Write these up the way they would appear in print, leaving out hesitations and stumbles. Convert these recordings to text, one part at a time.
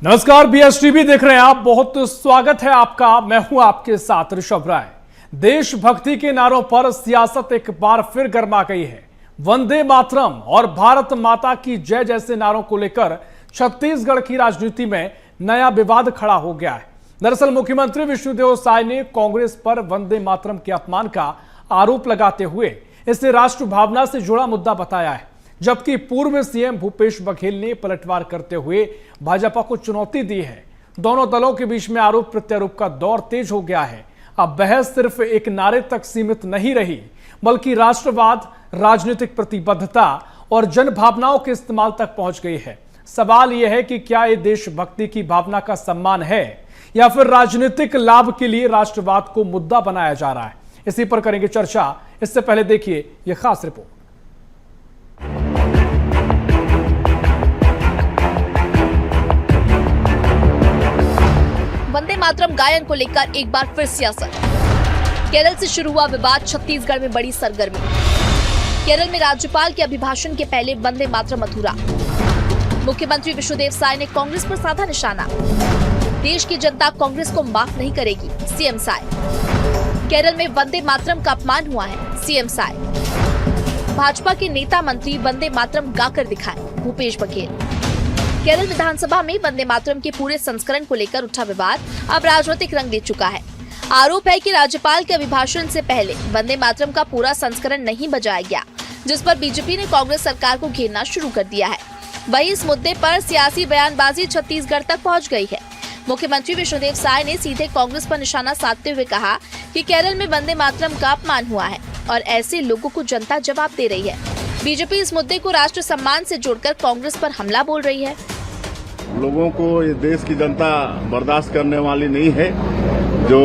नमस्कार, बीएसटीवी देख रहे हैं आप। बहुत स्वागत है आपका। मैं हूं आपके साथ ऋषभ राय। देशभक्ति के नारों पर सियासत एक बार फिर गर्मा गई है। वंदे मातरम और भारत माता की जय जैसे नारों को लेकर छत्तीसगढ़ की राजनीति में नया विवाद खड़ा हो गया है। दरअसल मुख्यमंत्री विष्णुदेव साय ने कांग्रेस पर वंदे मातरम के अपमान का आरोप लगाते हुए इसे राष्ट्र भावना से जुड़ा मुद्दा बताया है, जबकि पूर्व सीएम भूपेश बघेल ने पलटवार करते हुए भाजपा को चुनौती दी है। दोनों दलों के बीच में आरोप प्रत्यारोप का दौर तेज हो गया है। अब बहस सिर्फ एक नारे तक सीमित नहीं रही, बल्कि राष्ट्रवाद, राजनीतिक प्रतिबद्धता और जन भावनाओं के इस्तेमाल तक पहुंच गई है। सवाल यह है कि क्या ये देशभक्ति की भावना का सम्मान है या फिर राजनीतिक लाभ के लिए राष्ट्रवाद को मुद्दा बनाया जा रहा है। इसी पर करेंगे चर्चा। इससे पहले देखिए यह खास रिपोर्ट। वंदे मातरम गायन को लेकर एक बार फिर सियासत। केरल से शुरू हुआ विवाद, छत्तीसगढ़ में बड़ी सरगर्मी। केरल में राज्यपाल के अभिभाषण के पहले वंदे मातरम अधूरा। मुख्यमंत्री विष्णुदेव साय ने कांग्रेस पर साधा निशाना। देश की जनता कांग्रेस को माफ नहीं करेगी, सीएम साय। केरल में वंदे मातरम का अपमान हुआ है, सीएम साय। भाजपा के नेता मंत्री वंदे मातरम गाकर दिखाए, भूपेश बघेल। केरल विधानसभा में वंदे मातरम के पूरे संस्करण को लेकर उठा विवाद अब राजनीतिक रंग ले चुका है। आरोप है कि राज्यपाल के अभिभाषण से पहले वंदे मातरम का पूरा संस्करण नहीं बजाया गया, जिस पर बीजेपी ने कांग्रेस सरकार को घेरना शुरू कर दिया है। वहीं इस मुद्दे पर सियासी बयानबाजी छत्तीसगढ़ तक पहुंच गई है। मुख्यमंत्री विष्णुदेव साय ने सीधे कांग्रेस पर निशाना साधते हुए कहा कि केरल में वंदे मातरम का अपमान हुआ है और ऐसे लोगों को जनता जवाब दे रही है। बीजेपी इस मुद्दे को राष्ट्र सम्मान से जोड़कर कांग्रेस पर हमला बोल रही है। लोगों को ये देश की जनता बर्दाश्त करने वाली नहीं है, जो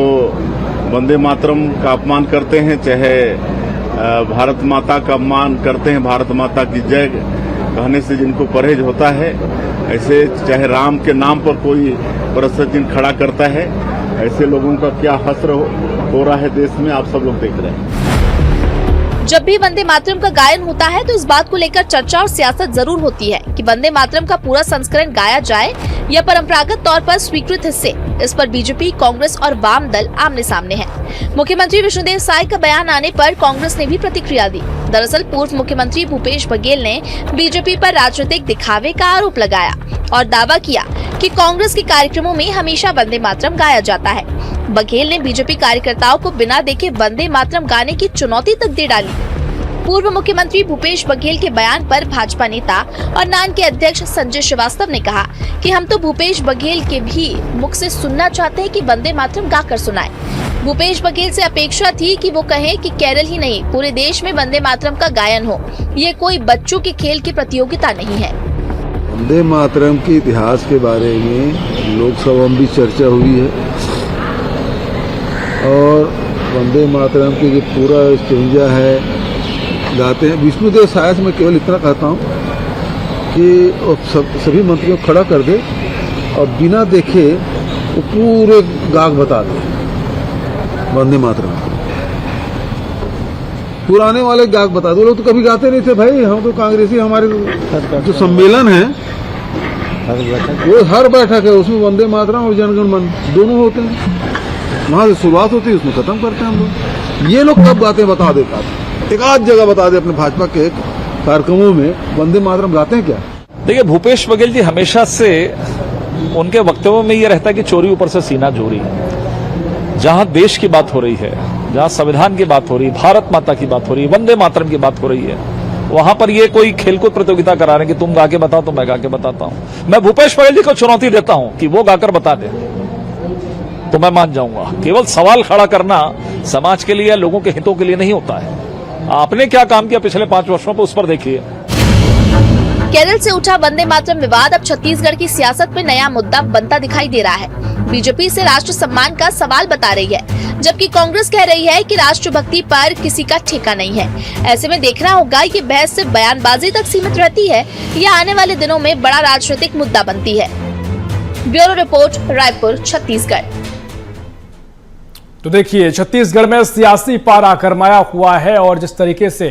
वंदे मातरम का अपमान करते हैं, चाहे भारत माता का अपमान करते हैं, भारत माता की जय कहने से जिनको परहेज होता है, ऐसे चाहे राम के नाम पर कोई प्रश्न चिन्ह खड़ा करता है, ऐसे लोगों का क्या हश्र हो रहा है देश में, आप सब लोग देख रहे हैं। जब भी वंदे मातरम का गायन होता है तो इस बात को लेकर चर्चा और सियासत जरूर होती है कि वंदे मातरम का पूरा संस्करण गाया जाए या परंपरागत तौर पर स्वीकृत हिस्से। इस पर बीजेपी, कांग्रेस और वाम दल आमने सामने हैं। मुख्यमंत्री विष्णुदेव साय का बयान आने पर कांग्रेस ने भी प्रतिक्रिया दी। दरअसल पूर्व मुख्यमंत्री भूपेश बघेल ने बीजेपी पर राजनीतिक दिखावे का आरोप लगाया और दावा किया कि कांग्रेस के कार्यक्रमों में हमेशा वंदे मातरम गाया जाता है। बघेल ने बीजेपी कार्यकर्ताओं को बिना देखे वंदे मातरम गाने की चुनौती तक दे डाली। पूर्व मुख्यमंत्री भूपेश बघेल के बयान पर भाजपा नेता और नान के अध्यक्ष संजय श्रीवास्तव ने कहा कि हम तो भूपेश बघेल के भी मुख से सुनना चाहते हैं कि वंदे मातरम गाकर सुनाए। भूपेश बघेल से अपेक्षा थी कि वो कहें कि केरल ही नहीं पूरे देश में वंदे मातरम का गायन हो। ये कोई बच्चों के खेल की प्रतियोगिता नहीं है। वंदे मातरम के इतिहास के बारे में लोकसभा में भी चर्चा हुई है और वंदे मातरम की जो पूरा स्टेंजा है गाते हैं। विष्णुदेव साय से मैं केवल इतना कहता हूँ कि सभी मंत्रियों को खड़ा कर दे और बिना देखे वो पूरे गाग बता दे वंदे मातरम। पुराने वाले गाग बता दो। लोग तो कभी गाते नहीं थे भाई, हम तो कांग्रेसी, हमारे जो सम्मेलन है वो हर बैठक है, उसमें वंदे मातरम और जनगण मन दोनों होते हैं। वहां से शुरुआत होती है, उसमें खत्म करते हैं हम लोग। ये लोग कब गाते बता देता, एक आध जगह बता दे अपने भाजपा के कार्यक्रमों में वंदे मातरम गाते हैं क्या? देखिए, भूपेश बघेल जी हमेशा से उनके वक्तव्यों में ये रहता है कि चोरी ऊपर से सीना चोरी। जहां देश की बात हो रही है, जहां संविधान की बात हो रही है, भारत माता की बात हो रही है, वंदे मातरम की बात हो रही है, वहां पर ये कोई खेलकूद प्रतियोगिता करा रहे हैं कि तुम गा के बताओ तो मैं गा के बताता हूं। मैं भूपेश बघेल जी को चुनौती देता हूं कि वो गाकर बता दे तो मैं मान जाऊंगा। केवल सवाल खड़ा करना समाज के लिए या लोगों के हितों के लिए नहीं होता है। आपने क्या काम किया पिछले 5 वर्षों पर, उस पर देखिए। केरल से उठा वंदे मातरम विवाद अब छत्तीसगढ़ की सियासत में नया मुद्दा बनता दिखाई दे रहा है। बीजेपी इसे राष्ट्र सम्मान का सवाल बता रही है, जबकि कांग्रेस कह रही है कि राष्ट्रभक्ति पर किसी का ठेका नहीं है। ऐसे में देखना होगा कि बहस सिर्फ बयानबाजी तक सीमित रहती है या आने वाले दिनों में बड़ा राजनीतिक मुद्दा बनती है। Bureau report, Raipur, Chhattisgarh. तो देखिए, छत्तीसगढ़ में सियासी पारा गरमाया हुआ है और जिस तरीके से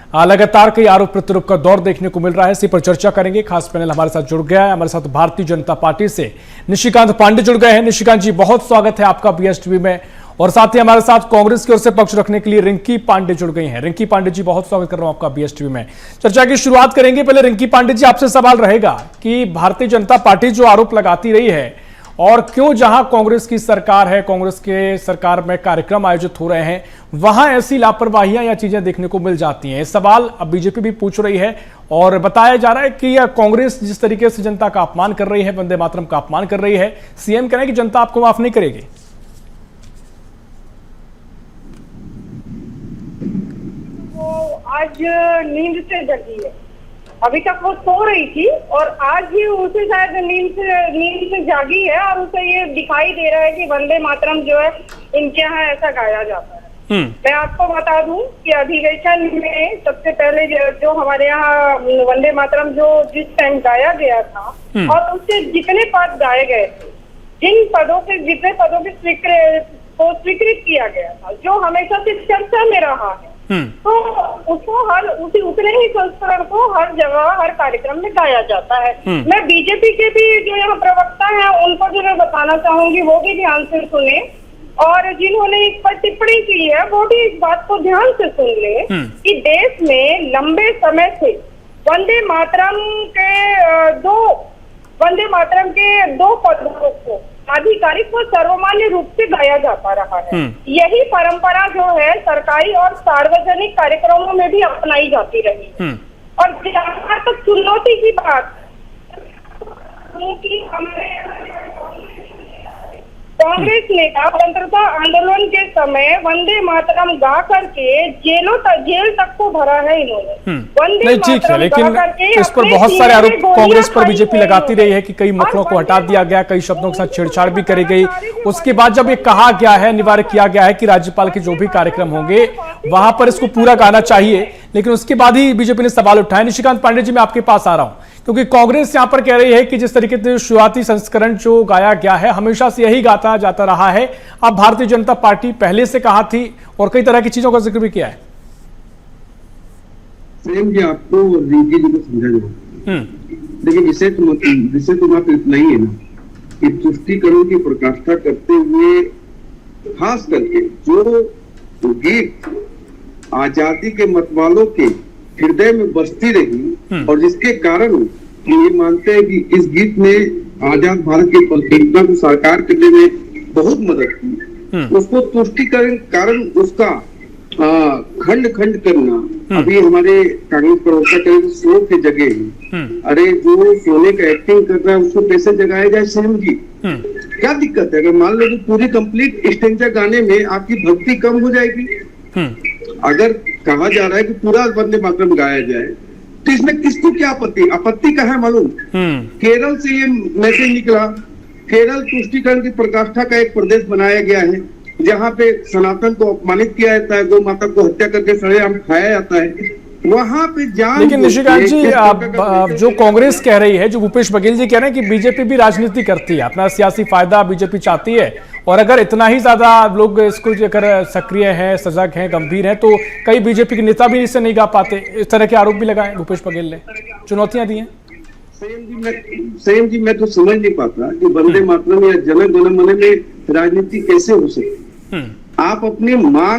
लगातार कई आरोप प्रत्यारोप का दौर देखने को मिल रहा है। इसी पर चर्चा करेंगे। खास पैनल हमारे साथ जुड़ गया है। हमारे साथ भारतीय जनता पार्टी से निशिकांत पांडे जुड़ गए हैं। निशिकांत जी, बहुत स्वागत है आपका बीएसटीवी में। और साथ ही हमारे साथ कांग्रेस की ओर से पक्ष रखने के लिए रिंकी पांडे जुड़ गई हैं। रिंकी पांडे जी, बहुत स्वागत कर रहा हूं आपका बीएसटीवी में। चर्चा की शुरुआत करेंगे। पहले रिंकी पांडे जी, आपसे सवाल रहेगा कि भारतीय जनता पार्टी जो आरोप लगाती रही है और क्यों जहां कांग्रेस की सरकार है, कांग्रेस के सरकार में कार्यक्रम आयोजित हो रहे हैं, वहां ऐसी लापरवाहियां या चीजें देखने को मिल जाती हैं। सवाल अब बीजेपी भी पूछ रही है और बताया जा रहा है कि यह कांग्रेस जिस तरीके से जनता का अपमान कर रही है, वंदे मातरम का अपमान कर रही है, सीएम कह रहे हैं कि जनता आपको माफ नहीं करेगी। आज नींद से जगी है। अभी तक वो सो रही थी और आज ही उसे शायद नींद से जागी है और उसे ये दिखाई दे रहा है कि वंदे मातरम जो है इनके यहाँ ऐसा गाया जाता है। मैं आपको बता दूं कि अधिवेशन में सबसे पहले जो हमारे यहाँ वंदे मातरम जो जिस टाइम गाया गया था और उससे जितने पद गाए गए थे, जितने पदों की स्वीकृत किया गया था, जो हमेशा से चर्चा में रहा है, तो उसको उतने ही संस्करण को हर जगह हर कार्यक्रम में गाया जाता है। मैं बीजेपी के भी जो यहाँ प्रवक्ता हैं उनको जो मैं बताना चाहूंगी वो भी ध्यान से सुने और जिन्होंने इस पर टिप्पणी की है वो भी इस बात को ध्यान से सुन ले कि देश में लंबे समय से वंदे मातरम के दो पदों को आधिकारिक व सर्वमान्य रूप से गाया जाता रहा है। यही परंपरा जो है सरकारी और सार्वजनिक कार्यक्रमों में भी अपनाई जाती रही। और जहाँ तक चुनौती की बात कि हमारे कांग्रेस नेता स्वतंत्रता आंदोलन के समय वंदे मातरम गा करके जेल तक को भरा है इन्होंने। नहीं, ठीक है, लेकिन इस पर बहुत सारे आरोप कांग्रेस पर बीजेपी लगाती रही है कि कई मतलों को हटा दिया गया, कई शब्दों के साथ छेड़छाड़ भी करी गई। उसके बाद जब ये कहा गया है, अनिवार्य किया गया है कि राज्यपाल के जो भी कार्यक्रम होंगे वहां पर इसको पूरा गाना चाहिए, लेकिन उसके बाद ही बीजेपी ने सवाल उठाया। निशिकांत पांडे जी, मैं आपके पास आ रहा हूं क्योंकि कांग्रेस यहां पर कह रही है कि जिस तरीके से शुरुआती संस्करण जो गाया गया है हमेशा से यही गाता जाता रहा है। अब भारतीय जनता पार्टी पहले से कहा थी और कई तरह की चीजों का जिक्र भी किया है। प्रेम जी, आपको रिंकी जी को समझा जाए। देखिए, विषय तो मात्र इतना ही है ना कि तुष्टीकरण की प्रकाष्ठा करते हुए खास करके जो गीत आजादी के मतवालों के हृदय में बसती रही और जिसके कारण ये मानते हैं कि इस गीत ने आजाद भारत की कल्पना को साकार करने में बहुत मदद की, उसको तुष्टीकरण कारण उसका खंड करना। अभी हमारे कांग्रेस प्रवक्ता कहे तो सो के जगह अरे जो सोने का एक्टिंग कर रहा है उसको कैसे जगाया जाए सीएम जी? क्या दिक्कत है? अगर मान लो कि पूरी कंप्लीट स्टेंजा गाने में आपकी भक्ति कम हो जाएगी। अगर कहा जा रहा है कि पूरा वंदे मातरम गाया जाए तो इसमें किसको क्या आपत्ति का है मालूम? केरल से ये मैसेज निकला। केरल तुष्टीकरण की प्रकाष्ठा का एक प्रदेश बनाया गया है जहाँ पे सनातन को अपमानित किया जाता है, गौ माता को हत्या करके सड़ेआम खाया जाता है। वहां पे लेकिन निशिकांत जी, जो कांग्रेस कह रही है, जो भूपेश बघेल जी कह रहे हैं कि बीजेपी भी राजनीति करती है, अपना सियासी फायदा बीजेपी चाहती है और अगर इतना ही ज्यादा लोग इसको लेकर सक्रिय हैं, सजग हैं, गंभीर हैं तो कई बीजेपी के नेता भी इससे नहीं गा पाते। इस तरह के आरोप भी लगाए भूपेश बघेल ने, चुनौतियां दी हैं। सेम जी, मैं तो समझ नहीं पाता कि वंदे मातरम या जन गण मन में राजनीति कैसे हो सकती। आप अपने माँ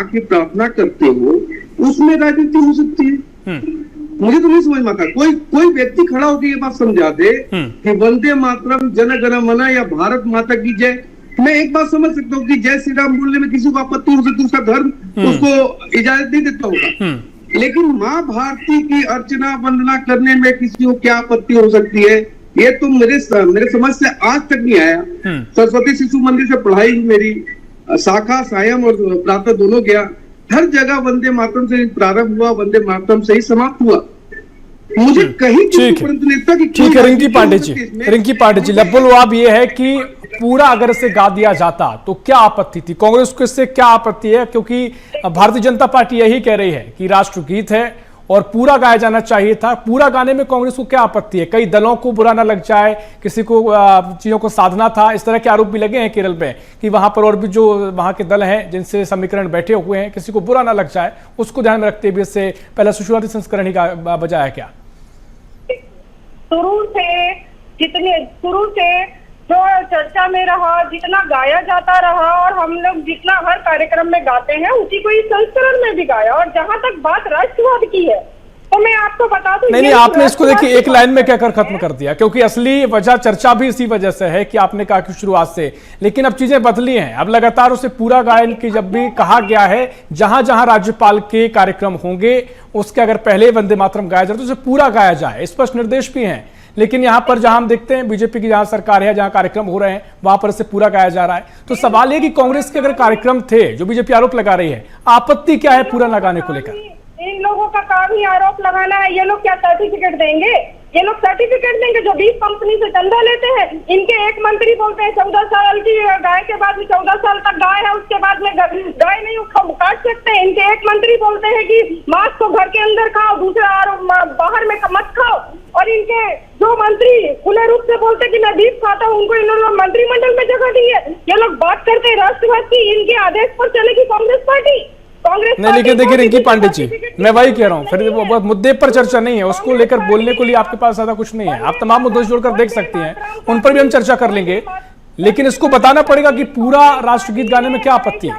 की प्रार्थना करते हो, उसमें राजनीति हो सकती है? मुझे तो नहीं समझ में आता। कोई व्यक्ति खड़ा होकर ये बात समझा दे कि वंदे मातरम जन गण मन या भारत माता की जय। मैं एक बात समझ सकता हूँ कि जय श्री राम बोलने में किसी को आपत्ति हो सकती है, उसका धर्म उसको इजाजत नहीं देता होगा, लेकिन माँ भारती की अर्चना वंदना करने में किसी को क्या आपत्ति हो सकती है? ये तो मेरे समझ से आज तक नहीं आया। सरस्वती शिशु मंदिर से पढ़ाई मेरी शाखा सायं और प्रातः दोनों गया, हर जगह वंदे मातरम से प्रारंभ हुआ, वंदे मातरम से ही समाप्त हुआ। मुझे कहीं ठीक है रिंकी पांडे जी, लब्बुल ये है कि पूरा अगर इसे गा दिया जाता तो क्या आपत्ति थी? कांग्रेस को इससे क्या आपत्ति है? क्योंकि भारतीय जनता पार्टी यही कह रही है कि राष्ट्रगीत है और पूरा गाया जाना चाहिए था। पूरा गाने में कांग्रेस को क्या आपत्ति है? कई दलों को बुरा ना लग जाए, किसी को चीजों को साधना था, इस तरह के आरोप भी लगे हैं केरल में कि वहां पर और भी जो वहां के दल हैं जिनसे समीकरण बैठे हुए हैं, किसी को बुरा ना लग जाए, उसको ध्यान में रखते हुए इससे पहला शुरुआती संस्करण ही बजाया क्या? शुरू से जो चर्चा में रहा, जितना गाया जाता रहा और हम लोग जितना हर कार्यक्रम में गाते हैं उसी को इस संस्करण में भी गाया। और जहां तक बात राष्ट्रवाद की है तो मैं आपको बता दूं, नहीं, आपने इसको देखिए एक लाइन में कहकर खत्म कर दिया, क्योंकि असली वजह चर्चा भी इसी वजह से है कि आपने कहा कि शुरुआत से, लेकिन अब चीजें बदली हैं। अब लगातार उसे पूरा गायन की जब भी कहा गया है, जहां जहां राज्यपाल के कार्यक्रम होंगे उसके अगर पहले वंदे मातरम गाया जाए तो उसे पूरा गाया जाए, स्पष्ट निर्देश भी हैं। लेकिन यहां पर जहां हम देखते हैं बीजेपी की जहां सरकार है, जहां कार्यक्रम हो रहे हैं वहां पर इसे पूरा गाया जा रहा है। तो सवाल है कि कांग्रेस के अगर कार्यक्रम थे, जो बीजेपी आरोप लगा रही है, आपत्ति क्या है पूरा न गाने को लेकर? इन लोगों का काम ही आरोप लगाना है। ये लोग क्या सर्टिफिकेट देंगे? ये लोग सर्टिफिकेट देंगे जो 20 कंपनी से चंदा लेते हैं। इनके एक मंत्री बोलते हैं 14 साल की गाय के बाद में 14 साल तक गाय है, उसके बाद में गाय नहीं काट सकते। इनके एक मंत्री बोलते हैं कि मांस को घर के अंदर खाओ, दूसरा बाहर में मत खाओ। और इनके जो मंत्री खुले रूप से बोलते कि मैं बीफ खाता हूँ, उनको इन्होंने मंत्रिमंडल में जगह दी है। ये लोग बात करते हैं राष्ट्रवाद की, इनके आदेश पर चलेगी कांग्रेस पार्टी। नहीं, लेकिन देखिए रिंकी पांडे जी, मैं वही कह रहा हूं, फिर वो मुद्दे पर चर्चा नहीं है, उसको लेकर बोलने के लिए आपके पास ज्यादा कुछ नहीं है। आप तमाम मुद्दों से जोड़कर देख सकती हैं, उन पर भी हम चर्चा कर लेंगे, लेकिन इसको बताना पड़ेगा कि पूरा राष्ट्रगीत गाने में क्या आपत्ति है।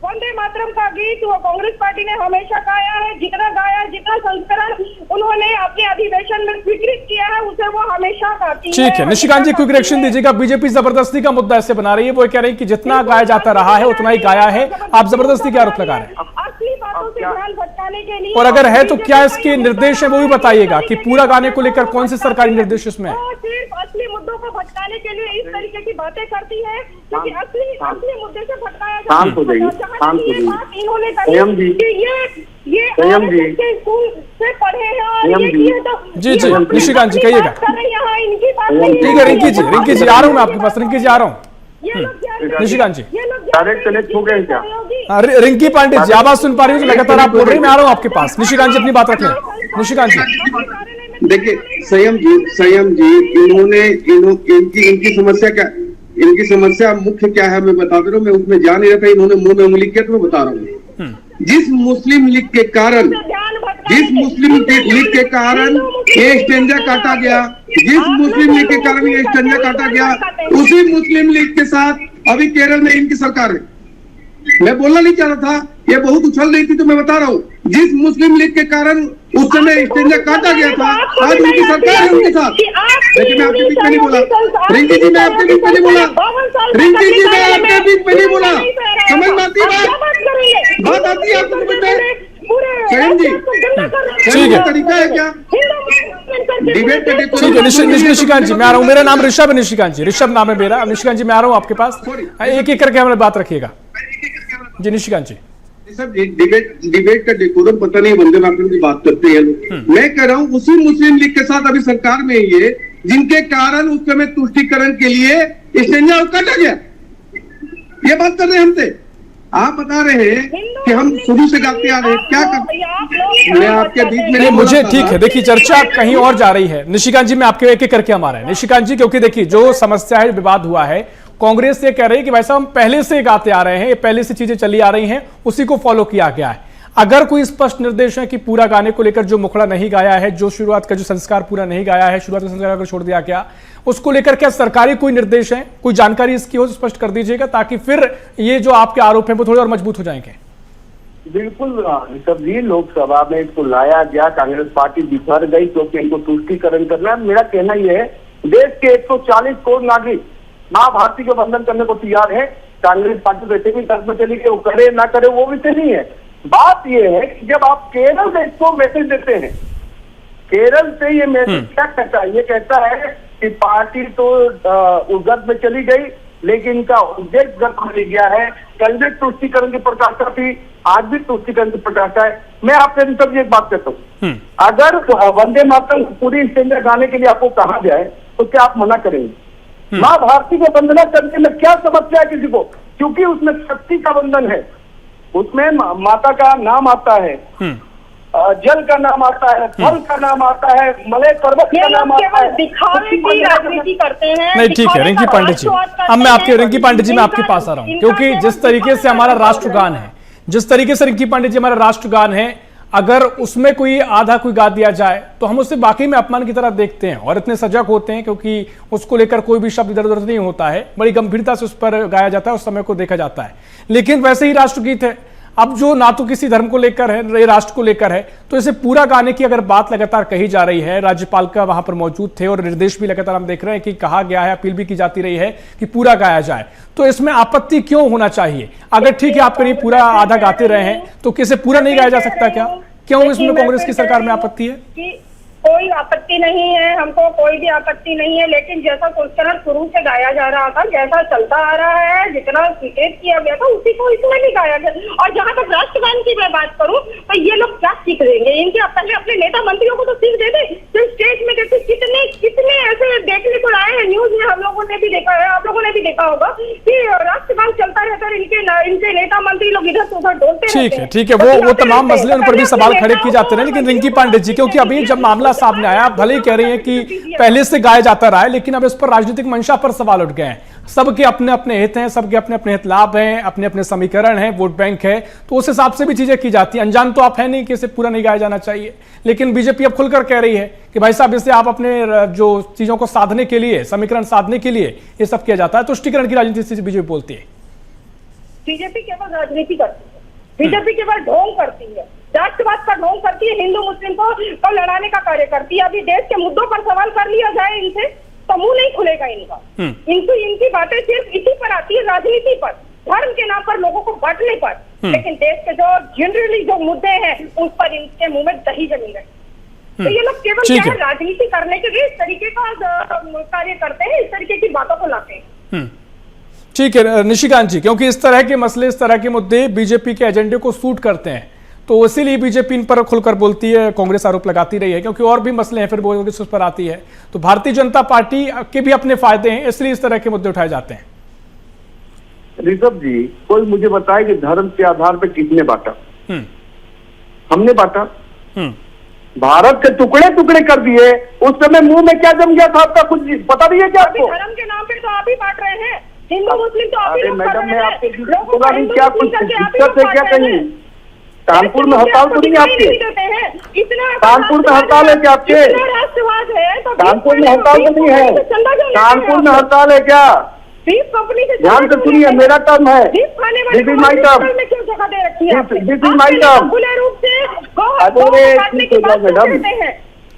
वंदे मातरम का गीत वो कांग्रेस पार्टी ने हमेशा गाया है। जितना गाया, जितना संस्करण उन्होंने अपने अधिवेशन में स्वीकृत किया है, उसे वो हमेशा गाती है। ठीक है, निशिकांत जी क्विक रिएक्शन दीजिएगा। बीजेपी जबरदस्ती का मुद्दा ऐसे बना रही है, वो कह रही है कि जितना गाया जाता रहा है उतना ही गाया है, आप जबरदस्ती के आरोप लगा रहे हैं। असली बातों से ध्यान भटकाने के लिए, और अगर है तो क्या इसके निर्देश है वो भी बताइएगा कि पूरा गाने को लेकर कौन से सरकारी निर्देश इसमें है? सिर्फ असली मुद्दों को भटकाने के लिए इस तरीके की बातें करती है, क्योंकि असली मुद्दे से भटकाया जाता है। इन्होंने संयम जी, ये संयम जी स्कूल से पढ़े हैं और ये किए तो जी निशिकांत जी कहिएगा। ठीक है रिंकी जी आ रहा हूँ मैं आपके पास। रिंकी जी आ रहा हूँ। निशिकांत जी डायरेक्ट कनेक्ट हो गए क्या? रिंकी पांडे जी आवाज सुन पा रही हूँ, लगातार आप बोल रही हैं, मैं आ रहा हूँ आपके पास। निशिकांत जी अपनी बात रख लें। निशिकांत जी देखिए संयम जी इन्होंने इनकी समस्या क्या, इनकी समस्या मुख्य क्या है मैं बता दे रहा हूँ। मैं उसमें जा नहीं रहा था, इन्होंने मुंह में उंगली किया तो मैं बता रहा हूँ। जिस मुस्लिम लीग के कारण ये स्टेंजा काटा गया, जिस मुस्लिम लीग के कारण ये स्टेंजा काटा गया, उसी मुस्लिम लीग के साथ अभी केरल में इनकी सरकार है। मैं बोलना नहीं चाह रहा था, ये बहुत उछल रही थी तो मैं बता रहा हूँ। जिस मुस्लिम लीग के कारण उस समय स्टेंजा काटा गया था, आज उनकी सरकार है उनके साथ। लेकिन मैं आपके बीच में नहीं बोला रिंकी जी, मैं आपके बीच में नहीं बोला रिंकी जी, मैं आपके बीच में नहीं बोला। समझ में आती है बात आती है आपको समझ में? स्वयं जी ठीक है, तरीका है क्या डिबेट करने को? ठीक है निशिकांत जी मैं आ रहा हूँ। मेरा नाम ऋषभ है। निशिकांत जी ऋषभ नाम है मेरा। निशिकांत जी मैं आ रहा हूँ आपके पास, एक एक करके हमारी बात रखिएगा जी। निशिकांत जी सब डिबेट का डेकोरम पता नहीं, वंदे मातरम की बात करते हैं लोग। मैं कह रहा हूँ उसी मुस्लिम लीग के साथ अभी सरकार में ही है, जिनके कारण उस समय तुष्टीकरण के लिए स्टेंजा काटा गया। ये बात कर रहे हैं हमसे। आप बता रहे हैं कि हम शुरू से गाते आ रहे हैं, क्या करते? मैं आपके बीच में मुझे ठीक है, देखिए चर्चा कहीं और जा रही है। निशिकांत जी मैं आपके एक एक करके हम आ रहे हैं। निशिकांत जी क्योंकि देखिए जो समस्या है, विवाद हुआ है, कांग्रेस ये कह रही है कि वैसा हम पहले से गाते आ रहे हैं, ये पहले से चीजें चली आ रही हैं, उसी को फॉलो किया गया है। अगर कोई स्पष्ट निर्देश है कि पूरा गाने को लेकर जो मुखड़ा नहीं गाया है, जो शुरुआत का जो संस्कार पूरा नहीं गाया है, शुरुआत का संस्कार अगर छोड़ दिया गया, उसको लेकर क्या सरकारी कोई निर्देश है, कोई जानकारी इसकी हो स्पष्ट कर दीजिएगा, ताकि फिर ये जो आपके आरोप हैं वो थोड़े और मजबूत हो जाएंगे। बिल्कुल सभी लोकसभा में इसको लाया गया, कांग्रेस पार्टी बिखर गई क्योंकि इनको तुष्टीकरण करना। मेरा कहना यह है देश के 140 करोड़ नागरिक माँ भारती के वंदन करने को तैयार है। कांग्रेस पार्टी वैसे भी तर्क में चली गई, वो करे ना करे वो विषय नहीं है। बात यह है कि जब आप केरल से इसको मैसेज देते हैं, केरल से ये मैसेज क्या कहता है? ये कहता है कि पार्टी तो उद्गत में चली गई, लेकिन इनका उद्देश्य गत मिल गया है। कल भी तुष्टीकरण की प्रकाशा थी, आज भी तुष्टीकरण की प्रकाशा है। मैं आपसे सब एक बात कहता हूँ, अगर वंदे मातरम पूरी स्टेंजा गाने के लिए आपको कहा जाए तो क्या आप मना करेंगे? माँ भारती को वंदना करने में क्या समस्या है किसी को? क्योंकि उसमें शक्ति का बंधन है, उसमें माता का नाम आता है। जल का नाम आता है, फल का नाम आता है, मलय पर्वत का नाम आता है। दिखावे की राजनीति करते हैं। नहीं ठीक है रिंकी पांडे जी, अब मैं आपके रिंकी पांडे जी मैं आपके पास आ रहा हूं, क्योंकि जिस तरीके से हमारा राष्ट्रगान है, जिस तरीके से रिंकी पांडे जी हमारा राष्ट्रगान है, अगर उसमें कोई आधा कोई गा दिया जाए तो हम उसे वाकई में अपमान की तरह देखते हैं और इतने सजग होते हैं, क्योंकि उसको लेकर कोई भी शब्द इधर उधर नहीं होता है, बड़ी गंभीरता से उस पर गाया जाता है, उस समय को देखा जाता है। लेकिन वैसे ही राष्ट्रगीत है, अब जो ना तो किसी धर्म को लेकर है, ये राष्ट्र को लेकर है, तो इसे पूरा गाने की अगर बात लगातार कही जा रही है, राज्यपाल का वहां पर मौजूद थे और निर्देश भी लगातार हम देख रहे हैं कि कहा गया है, अपील भी की जाती रही है कि पूरा गाया जाए, तो इसमें आपत्ति क्यों होना चाहिए? अगर ठीक है आप कहीं पूरा आधा गाते रहे हैं तो किसे पूरा नहीं गाया जा सकता क्या? क्यों इसमें कांग्रेस की सरकार में आपत्ति है? कोई आपत्ति नहीं है, हमको कोई भी आपत्ति नहीं है, लेकिन जैसा संस्करण शुरू से गाया जा रहा था, जैसा चलता आ रहा है, जितना स्वीकृत किया गया था उसी को इसमें भी गाया गया। और जहां तक राष्ट्रगान की मैं बात करूं तो ये लोग क्या सीख देंगे? इनके पहले अपने नेता मंत्रियों को तो सीख दे दे। तो स्टेज में देखते कितने कितने ऐसे देखने को आए हैं, न्यूज में हम लोगों ने भी देखा है, आप लोगों ने भी देखा होगा कि राष्ट्रगान चलता रहता है, इनके नेता मंत्री लोग इधर से उधर डोलते रहते हैं। ठीक है वो तमाम मसले उन पर भी सवाल खड़े किए जाते रहे, लेकिन रिंकी पांडे जी, क्योंकि अभी जब मामला सामने आया, आप भले ही कह रही हैं कि पहले से गाया जाता रहा है, लेकिन अब इस पर राजनीतिक मंशा पर सवाल उठ गए हैं। सबके अपने अपने हित हैं, सबके अपने अपने हित लाभ हैं, अपने अपने समीकरण हैं, वोट बैंक है, तो उस हिसाब से भी चीजें की जाती हैं। अनजान तो आप है नहीं कि इसे पूरा नहीं गाया जाना चाहिए, लेकिन बीजेपी अब खुलकर कह रही है कि भाई साहब इसे आप अपने जो चीजों को साधने के लिए, समीकरण साधने के लिए ये सब किया जाता है। तुष्टिकरण की राजनीति से बीजेपी बोलती है। बीजेपी केवल राजनीति करती है, बीजेपी केवल ढोंग करती है, राष्ट्रवाद का ढोंग करती है, हिंदू मुस्लिम को लड़ाने का कार्य करती है। अभी देश के मुद्दों पर सवाल कर लिया जाए इनसे तो मुंह नहीं खुलेगा इनका। इनकी बातें सिर्फ इसी पर आती है, राजनीति पर, धर्म के नाम पर लोगों को बांटने पर, लेकिन देश के जो जनरली जो मुद्दे हैं उस पर इनके मुंह में दही जमी रही। तो ये लोग केवल क्या है, राजनीति करने के लिए इस तरीके का कार्य करते हैं, इस तरीके की बातों को लाते हैं। ठीक है निशिकांत जी, क्योंकि इस तरह के मसले, इस तरह के मुद्दे बीजेपी के एजेंडे को सूट करते हैं, तो इसीलिए बीजेपी इन पर खुलकर बोलती है, कांग्रेस आरोप लगाती रही है, क्योंकि और भी मसले हैं फिर वो उस पर आती है। तो भारतीय जनता पार्टी के भी अपने फायदे हैं, इसलिए इस तरह के मुद्दे उठाए जाते हैं। ऋषभ जी, कोई मुझे बताए कि धर्म के आधार पर किसने बांटा? हमने बांटा। भारत के टुकड़े टुकड़े कर दिए, उस समय मुंह में क्या जम गया था आपका कुछ पता नहीं है क्या आपको? धर्म के नाम पे तो आप ही बांट रहे हैं, हिंदू मुस्लिम तो आप ही लोग कर मैडम, रहे मैं हैं। आपको क्या कुछ दिक्कत है क्या? कहीं कानपुर में हड़ताल तो नहीं आपके? कानपुर में हड़ताल है क्या आपके? राष्ट्रवाद है तो कानपुर में हड़ताल तो नहीं है? कानपुर में हड़ताल है क्या? कंपनी से ध्यान से सुनिए, मेरा टर्म है, दिस इज माई टर्म, क्यों जगह दे रखी है? This is my term. खुले रूप से अरे ठीक है मैडम,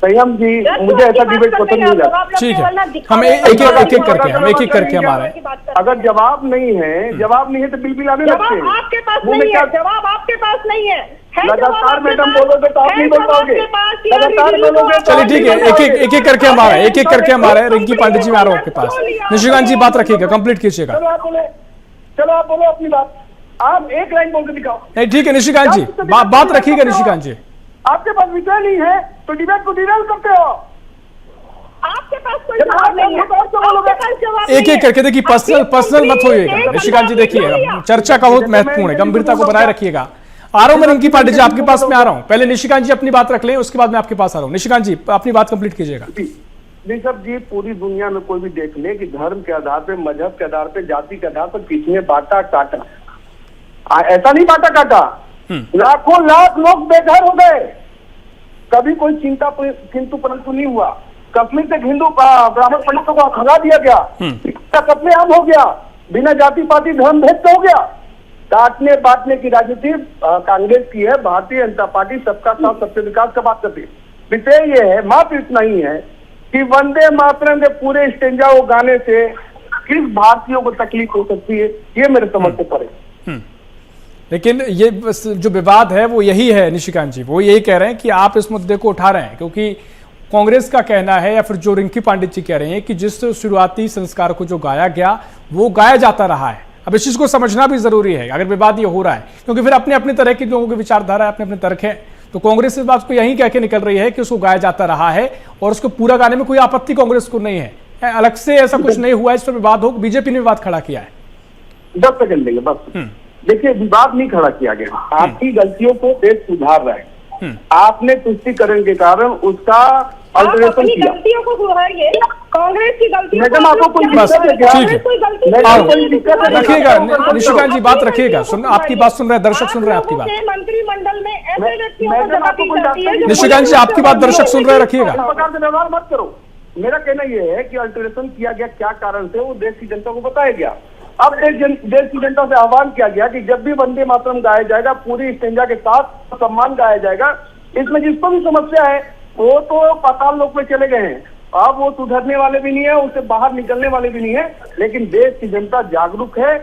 संयम जी, मुझे ऐसा डिबेट पसंद नहीं लगता। ठीक है, हम एक एक करके हमारे अगर जवाब नहीं है तो बिल्कुल आने लगते हैं। आपके पास नहीं है जवाब, आपके पास नहीं है। लगातार मैडम बोलोगे तो आप नहीं बोल पाओगे, लगातार बोलोगे। चलिए ठीक है, एक एक करके हमारे रिंकी पांडे जी, मैं आ रहा हूँ आपके पास। निशिकांत जी बात रखिएगा, कंप्लीट कीजिएगा। चलो आप बोलो अपनी बात, आप एक लाइन बोल के दिखाओ। नहीं ठीक है निशिकांत जी, बात रखिएगा निशिकांत जी। आपके पास विषय नहीं है तो डिबेट को डिरेल करते हो। आपके पास कोई जवाब नहीं है, एक एक करके देखिए, पर्सनल मत होइएगा निशिकांत जी। देखिए चर्चा का बहुत महत्वपूर्ण है, गंभीरता को बनाए रखिएगा। आ रहा हूं मैं रिंकी पांडे जी आपके पास में आ रहा हूं, पहले निशिकांत जी अपनी बात रख लें, उसके बाद मैं आपके पास आ रहा हूं। निशिकांत जी अपनी बात कंप्लीट कीजिएगा। ऋषभ जी, पूरी दुनिया में कोई भी देख ले कि धर्म के आधार पे, मजहब के आधार पे, जाति के आधार पर किसने बांटा काटा? ऐसा नहीं बांटा काटा, लाखों लाख लोग बेघर हो गए, कभी कोई चिंता किंतु परंतु नहीं हुआ। कश्मीर से हिंदू ब्राह्मण पंडितों को खड़ा दिया गया, कत्ले आम हो गया, बिना जाति पाति धर्म भेद हो गया। काटने बांटने की राजनीति कांग्रेस की है, भारतीय जनता पार्टी सबका साथ सबसे विकास का बात करती है। विषय ये है, मात्र इतना ही है कि वंदे मातरम के पूरे स्टेंजा को गाने से किस भारतीयों को तकलीफ हो सकती है, ये मेरे समझ से पड़े। लेकिन ये जो विवाद है वो यही है निशिकांत जी, वो यही कह रहे हैं कि आप इस मुद्दे को उठा रहे हैं, क्योंकि कांग्रेस का कहना है, या फिर जो रिंकी पांडे जी कह रहे हैं कि जिस शुरुआती संस्कार को जो गाया गया वो गाया जाता रहा है। अब इस चीज को समझना भी जरूरी है अगर विवाद ये हो रहा है, क्योंकि फिर अपने अपने तरह की लोगों की विचारधारा, अपने अपने तर्क है। तो कांग्रेस इस बात को यही कह के निकल रही है कि उसको गाया जाता रहा है और उसको पूरा गाने में कोई आपत्ति कांग्रेस को नहीं है, अलग से ऐसा कुछ नहीं हुआ, इस पर विवाद हो। बीजेपी ने विवाद खड़ा किया है। 10 सेकंड लेंगे बस। देखिए, विवाद नहीं खड़ा किया गया, आपकी गलतियों को देश सुधार रहा है। आपने तुष्टीकरण के कारण उसका अल्टरेशन अपनी किया। गलतियों को सुधारिए, कांग्रेस की गलती। मैडम आपको कोई बस, दिक्कत है क्या? ठीक है। कोई गलती मैडम कोई दिक्कत है? रखिएगा आप निशिकांत जी, बात अपनी रखिएगा। गलतियों सुन, को आपकी बात सुन रहे हैं दर्शक, सुन रहे हैं आपकी बात। मंत्रिमंडल में ऐसे व्यक्तियों को मैडम, जगह आपको दी कोई जाती है जो निशिकांत जी, आपकी बात दर्शक सुन रहे हैं, रखिएगा। इस प्रकार से व्यवहार मत करो। मेरा कहना यह है कि अल्टरेशन किया गया क्या कारण से, वो देश की जनता को बताया गया। अब देश की जनता से आह्वान किया गया कि जब भी वंदे मातरम गाया जाएगा, पूरी स्टेंजा के साथ सम्मान गाया जाएगा। इसमें जिसको भी समस्या है वो तो पाताल लोक में चले गए हैं, अब वो सुधरने वाले भी नहीं है, उससे बाहर निकलने वाले भी नहीं है। लेकिन देश की जनता जागरूक है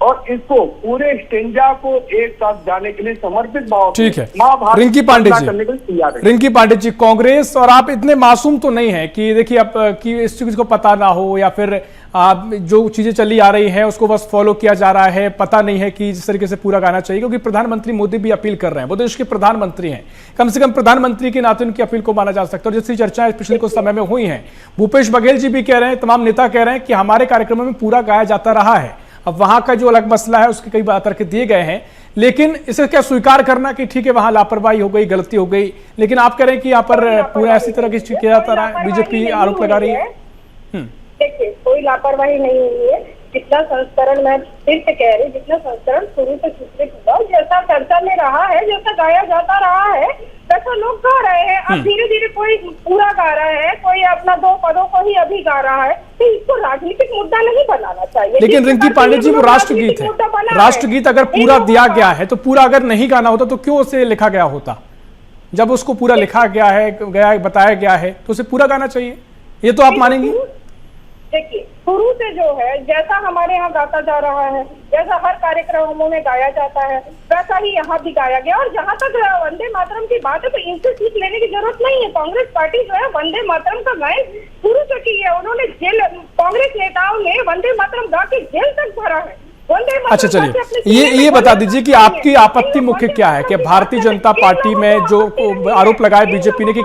और इसको पूरे स्टेंजा को एक साथ जाने के लिए समर्पित भाव ठीक है। महाभारत रिंकी पांडे जी, करने के लिए तैयार है। रिंकी पांडे जी, कांग्रेस और आप इतने मासूम तो नहीं है कि देखिए अब कि इस चीज को पता ना हो, या फिर आप जो चीजें चली आ रही हैं उसको बस फॉलो किया जा रहा है, पता नहीं है कि जिस तरीके से पूरा गाना चाहिए। क्योंकि प्रधानमंत्री मोदी भी अपील कर रहे हैं, वो देश के प्रधानमंत्री हैं, कम से कम प्रधानमंत्री के नाते उनकी अपील को माना जा सकता है। और जैसी चर्चाएं पिछले कुछ समय में हुई हैं, भूपेश बघेल जी भी कह रहे हैं, तमाम नेता कह रहे हैं कि हमारे कार्यक्रमों में पूरा गाया जाता रहा है। अब वहां का जो अलग मसला है उसके कई तर्क दिए गए हैं, लेकिन इसे क्या स्वीकार करना कि ठीक है वहां लापरवाही हो गई, गलती हो गई, लेकिन आप कह रहे हैं कि यहाँ पर पूरा ऐसी तरह की किया जाता रहा है, बीजेपी आरोप लगा रही है। देखिए, कोई लापरवाही नहीं हुई है। जितना संस्करण, मैं फिर से कह रही, जितना संस्करण शुरू से स्वीकृत हुआ, जैसा चर्चा में रहा है, जैसा गाया जाता रहा है, वैसा लोग गा रहे हैं। अब धीरे धीरे कोई पूरा गा रहा है, कोई अपना 2 पदों को ही अभी गा रहा है, तो इसको राजनीतिक मुद्दा नहीं बनाना चाहिए। लेकिन रिंकी पांडे जी, वो राष्ट्रगीत है, राष्ट्रगीत अगर पूरा दिया गया है तो पूरा अगर नहीं गाना होता तो क्यों उसे लिखा गया होता? जब उसको पूरा लिखा गया है, बताया गया है, तो उसे पूरा गाना चाहिए, ये तो आप मानेंगे? देखिए, शुरू से जो है, जैसा हमारे यहाँ गाता जा रहा है, जैसा हर कार्यक्रमों में गाया जाता है, वैसा ही यहाँ भी गाया गया। और जहाँ तक वंदे मातरम की बात है, तो इनसे सीख लेने की जरूरत नहीं है। कांग्रेस पार्टी जो है वंदे मातरम का गायन शुरू से की है। उन्होंने जेल, कांग्रेस नेताओं ने वंदे मातरम गा के जेल तक भरा है। अच्छा, चलिए ये बता दीजिए कि आपकी आपत्ति मुख्य क्या है कि भारतीय जनता पार्टी में जो आरोप लगाए बीजेपी ने कि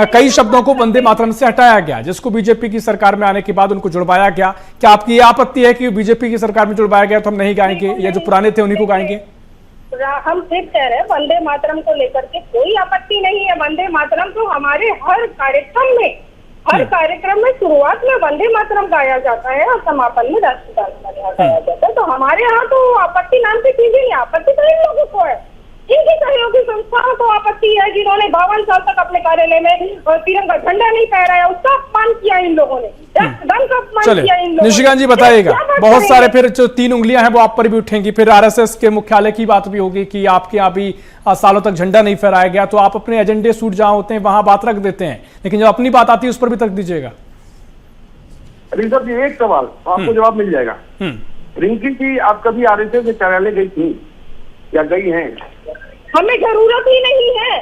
कई शब्दों को वंदे मातरम से हटाया गया, जिसको बीजेपी की सरकार में आने के बाद उनको जुड़वाया गया। क्या आपकी ये आपत्ति है कि बीजेपी की सरकार में जुड़वाया गया तो हम नहीं गाएंगे, या जो पुराने थे उन्हीं को गाएंगे? हम सिर्फ कह रहे हैं, वंदे मातरम को लेकर के कोई आपत्ति नहीं है। वंदे मातरम तो हमारे हर कार्यक्रम में शुरुआत में वंदे मातरम गाया जाता है और समापन में राष्ट्रगान गाया जाता है। तो हमारे यहाँ तो आपत्ति नाम की चीजें नहीं, आपत्ति तो इन लोगों को है, इनकी सहयोगी संस्थाओं को आपत्ति है, जिन्होंने 52 साल तक अपने कार्यालय में तिरंगा झंडा नहीं फहराया, उसका अपमान किया इन लोगों ने, राष्ट्रगान का अपमान किया इन लोगों ने। निशिकांत जी बताइएगा, बहुत सारे फिर जो 3 उंगलियां हैं वो आप पर भी उठेंगी, फिर आरएसएस के मुख्यालय की बात भी होगी कि आपके यहाँ भी सालों तक झंडा नहीं फहराया गया, तो आप अपने एजेंडे सूट जहां होते हैं वहां बात रख देते हैं, लेकिन जब अपनी बात आती है उस पर भी तर्क दीजिएगा। रिजर्व जी, एक सवाल आपको जवाब मिल जाएगा। रिंकी जी, आप कभी आरएसएस के कार्यालय गई थी या गई हैं? हमें जरूरत ही नहीं है,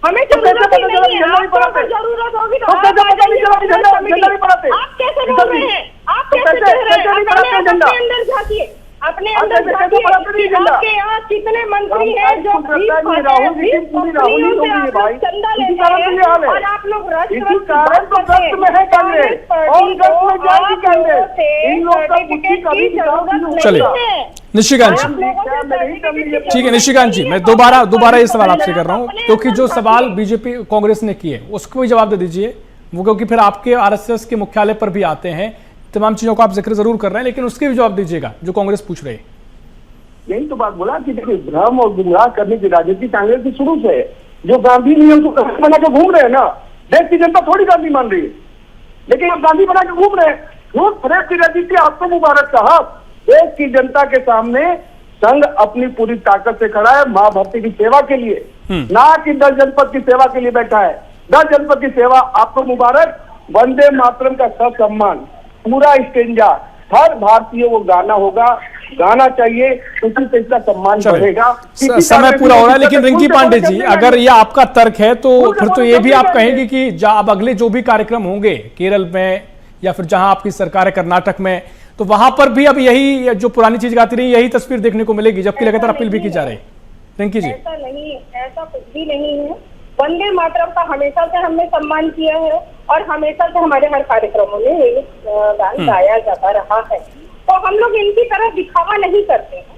हमें जरूरत ही नहीं है। आपको जरूरत होगी तो आप कैसे बोल रहे हैं? आप कैसे कह रहे हैं? अपने अंदर झांकिए, अपने अंदर झांकिए। आपके यहाँ कितने मंत्री हैं जो चंदा लेते हैं और आप लोग चलिए निशिकांत जी, ठीक है निशिकांत जी, मैं दोबारा ये सवाल आपसे कर रहा हूं, क्योंकि जो सवाल बीजेपी कांग्रेस ने किए उसको भी जवाब दे दीजिए वो, क्योंकि फिर आपके आरएसएस के मुख्यालय पर भी आते हैं, तमाम चीजों का आप जिक्र जरूर कर रहे हैं, लेकिन उसके भी जवाब दीजिएगा जो कांग्रेस पूछ रही है। यही तो बात बोला कि देखिए, भ्रम और गुमराह करने की राजनीति कांग्रेस की शुरू से है। जो गांधी नियम को बना के घूम रहे हैं ना, देश की जनता थोड़ी गांधी मान रही है, लेकिन आप गांधी बना के घूम रहे हैं। झूठ फरेब की राजनीति आपको मुबारक साहब। देश की जनता के सामने संघ अपनी पूरी ताकत से खड़ा है, मां भक्ति की सेवा के लिए, ना कि 10 जनपद की सेवा के लिए बैठा है। 10 जनपद की सेवा आपको मुबारक। वंदे मातरम का सम्मान पूरा स्टेंजा, हर भारतीय वो गाना होगा, गाना चाहिए, उसी से इसका सम्मान बढ़ेगा। समय पूरा हो रहा है, लेकिन रिंकी पांडे जी, अगर ये आपका तर्क है तो फिर तो ये भी आप कहेंगे कि अब अगले जो भी कार्यक्रम होंगे केरल में या फिर जहां आपकी सरकार है कर्नाटक में, तो वहां पर भी अब यही जो पुरानी चीज गाती रही यही तस्वीर देखने को मिलेगी, जबकि लगातार अपील भी की जा रही है। रिंकी जी, ऐसा नहीं, ऐसा कुछ भी नहीं है। वंदे मातरम का हमेशा से हमने सम्मान किया है और हमेशा से हमारे हर कार्यक्रमों में ये गान गाया जाता रहा है, तो हम लोग इनकी तरह दिखावा नहीं करते हैं।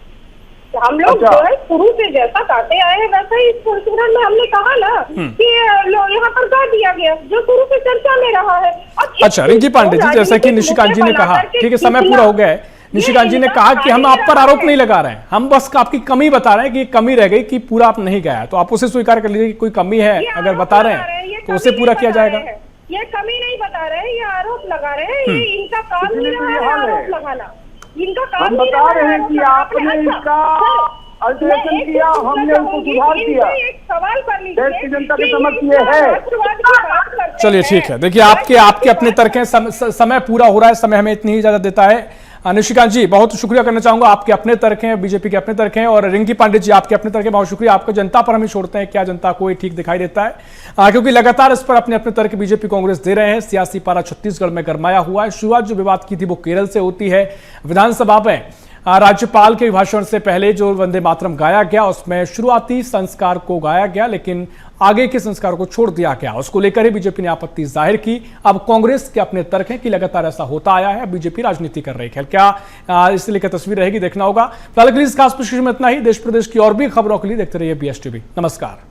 हम लोग जो है शुरू से जैसा गाते आए हैं वैसा ही इस संशोधन में हमने कहा ना कि यहाँ पर गा दिया गया जो शुरू से चर्चा में रहा है। अच्छा रिंकी पांडे जी, जैसा कि निशिकांत जी ने कहा, ठीक है समय पूरा हो गया है, निशिकांत जी ने कहा कि हम आप पर आरोप नहीं लगा रहे हैं, हम बस आपकी कमी बता रहे हैं कि कमी रह गई कि पूरा आप नहीं गाया, तो आप उसे स्वीकार कर लीजिए कि कोई कमी है, अगर बता रहे हैं तो उसे पूरा किया जाएगा। ये कमी नहीं बता रहे हैं, ये आरोप लगा रहे हैं, ये इनका काम नहीं रहा है आरोप लगाना, इनका काम हम बता रहे हैं कि आपने इसका अल्टरेशन किया, हमने उसको सुधार किया। एक सवाल कर लीजिए, देश की जनता के समझ ये है। चलिए ठीक है, देखिए आपके अपने तर्क हैं, समय पूरा हो रहा है, समय हमें इतनी ही इजाजत देता है। निशिकांत जी बहुत शुक्रिया करना चाहूंगा, आपके अपने तर्क हैं, बीजेपी के अपने तर्क हैं, और रिंकी पांडे जी आपके अपने तर्क हैं, बहुत शुक्रिया। आपको जनता पर हम ही छोड़ते हैं, क्या जनता को ठीक दिखाई देता है, क्योंकि लगातार इस पर अपने अपने तर्क बीजेपी कांग्रेस दे रहे हैं। सियासी पारा छत्तीसगढ़ में गरमाया हुआ है। शुरुआत जो विवाद की थी वो केरल से होती है। विधानसभा में राज्यपाल के भाषण से पहले जो वंदे मातरम गाया गया उसमें शुरुआती संस्कार को गाया गया, लेकिन आगे के संस्कार को छोड़ दिया गया। उसको लेकर ही बीजेपी ने आपत्ति जाहिर की। अब कांग्रेस के अपने तर्क हैं कि लगातार ऐसा होता आया है, बीजेपी राजनीति कर रही है। क्या इससे लेकर तस्वीर रहेगी, देखना होगा। फिलहाल के लिए इस खास पेशकश में इतना ही। देश प्रदेश की और भी खबरों के लिए देखते रहिए BSTV। नमस्कार।